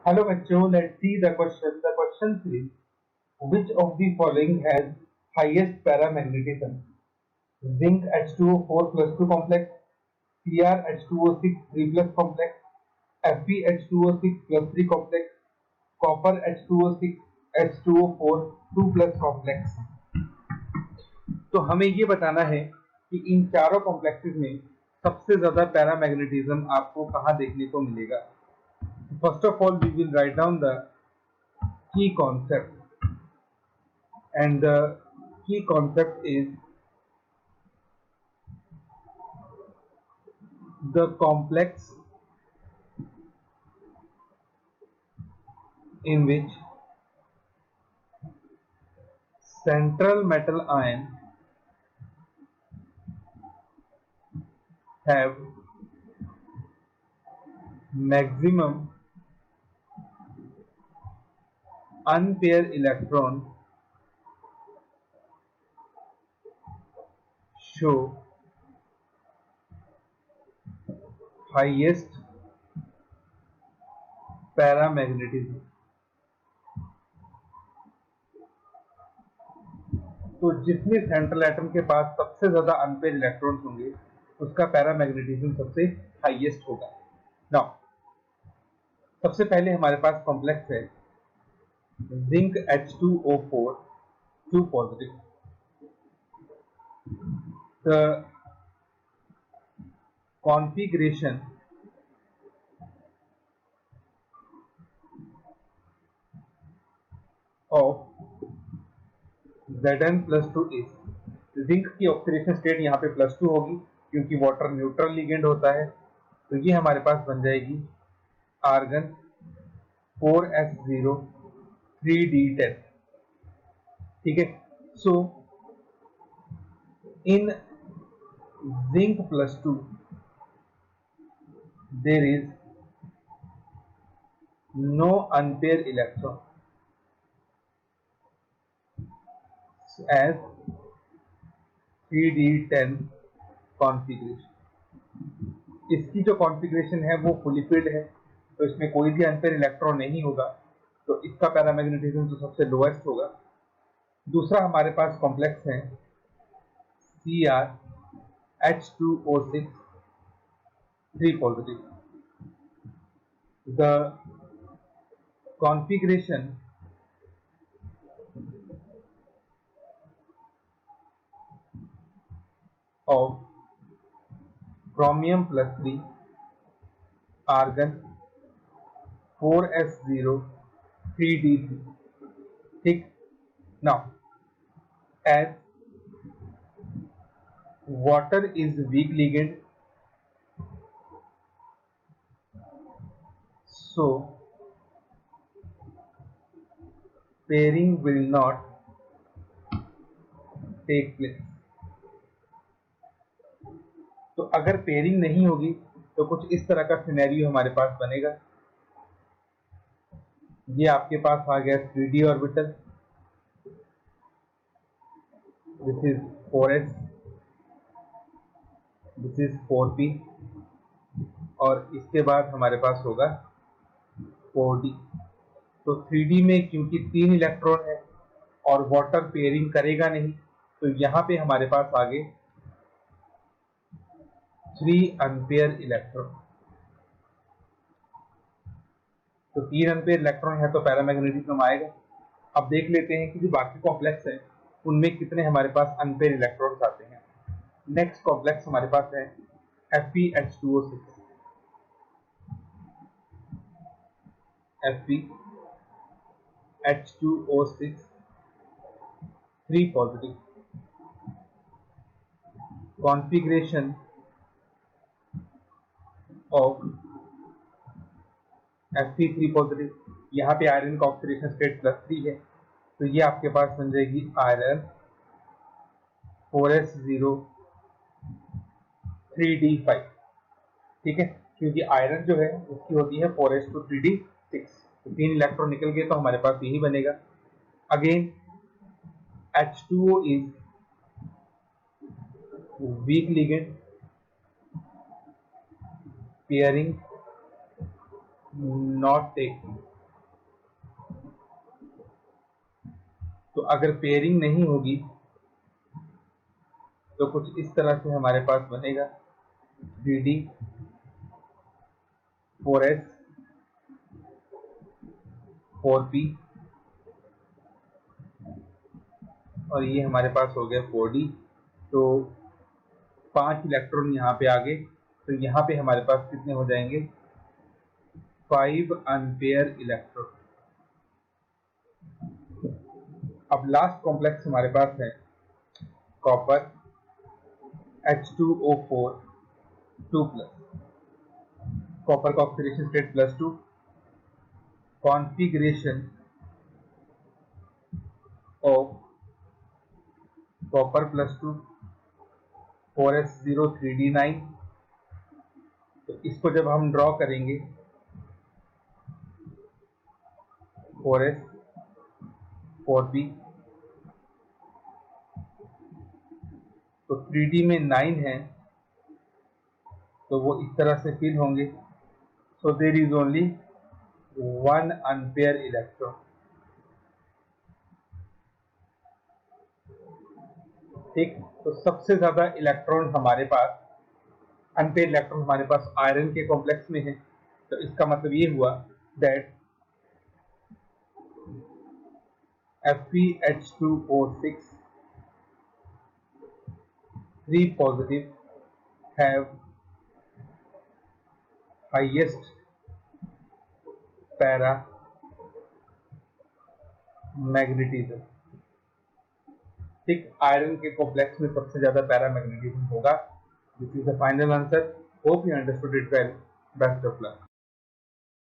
Hello bachcho, let's see the question. The question says, which of the following has highest paramagnetism? Zinc H2O4 plus 2 complex, Cr H2O6 3 plus complex, Fe H2O6 plus 3 complex, copper H2O6 H2O4 2 plus complex। तो हमें ये बताना है कि इन चारों complexes में सबसे ज्यादा पैरामैग्नेटिज्म आपको कहाँ देखने को मिलेगा। First of all we will write down the key concept, and the key concept is the complex in which central metal ions have maximum unpaired electron show highest paramagnetism। तो जिसमें सेंट्रल एटम के पास सबसे ज्यादा unpair electrons होंगे उसका paramagnetism सबसे highest होगा। Now सबसे पहले हमारे पास कॉम्प्लेक्स है zinc H2O4 2 positive. The configuration of Zn plus 2 is zinc की ऑक्सीडेशन स्टेट यहाँ पे +2 होगी क्योंकि वाटर न्यूट्रल लिगेंड होता है, तो ये हमारे पास बन जाएगी आर्गन 4s0 3d10। ठीक है, so in zinc +2 there is no unpair electron as 3d10 configuration. इसकी जो कॉन्फ़िगरेशन है वो फुली फिल्ड है, तो इसमें कोई भी अनपेयर इलेक्ट्रॉन नहीं होगा, तो इसका पैरामैग्नेटिज्म तो सबसे लोएस्ट होगा। दूसरा हमारे पास कॉम्प्लेक्स है Cr H2O6 3 positive. The configuration of chromium +3 argon 4s0 3d3। ठीक, now as water is weak ligand, so pairing will not take place। तो अगर पेयरिंग नहीं होगी तो कुछ इस तरह का सिनेरियो हमारे पास बनेगा। ये आपके पास आ गया 3d orbital, this is 4s, this is 4p, और इसके बाद हमारे पास होगा 4d। तो 3d में क्योंकि 3 इलेक्ट्रॉन है और वाटर पेयरिंग करेगा नहीं, तो यहाँ पे हमारे पास आ गए 3 अनपेयर इलेक्ट्रॉन। तो 3 अनपेयर इलेक्ट्रॉन है तो पैरामैग्नेटिज्म आएगा। अब देख लेते हैं कि जो बाकी कॉम्प्लेक्स है उनमें कितने हमारे पास अनपेयर इलेक्ट्रॉन्स आते हैं। नेक्स्ट कॉम्प्लेक्स हमारे पास है FeH2O6। FeH2O6 3 positive. Configuration of Fe3 positive, यहाँ पे आयरन का ऑक्सीडेशन स्टेट +3 है, तो ये आपके पास बन जाएगी आयरन 4s0 3d5। ठीक है, क्योंकि आयरन जो है उसकी होती है 4s2 3d6, तो 3 इलेक्ट्रॉन निकल गए तो हमारे पास यही बनेगा। Again H2O is weak ligand, pairing not taken। तो अगर पेयरिंग नहीं होगी तो कुछ इस तरह से हमारे पास बनेगा 3D 4S 4P और ये हमारे पास हो गया 4D। तो 5 इलेक्ट्रॉन यहाँ पे आ गए, तो यहाँ पे हमारे पास कितने हो जाएंगे 5 अनपेयर इलेक्ट्रॉन। अब लास्ट कॉम्प्लेक्स हमारे पास है कॉपर H2O4 2+, कॉपर का oxidation state +2, configuration of copper +2 4s0 3d9। तो इसको जब हम ड्रॉ करेंगे 4s 4p तो 3d में 9 है तो वो इस तरह से फिल होंगे। So there is only 1 unpaired electron. ठीक, तो सबसे ज्यादा इलेक्ट्रॉन हमारे पास अनपेयर इलेक्ट्रॉन हमारे पास आयरन के कॉम्प्लेक्स में है। तो इसका मतलब ये हुआ that FeH2O6 3 positive have highest paramagnetism. ठीक, आयरन के कॉम्प्लेक्स में सबसे ज्यादा पैरामैग्नेटिज्म होगा। This is the final answer. Hope you understood it well. Best of luck.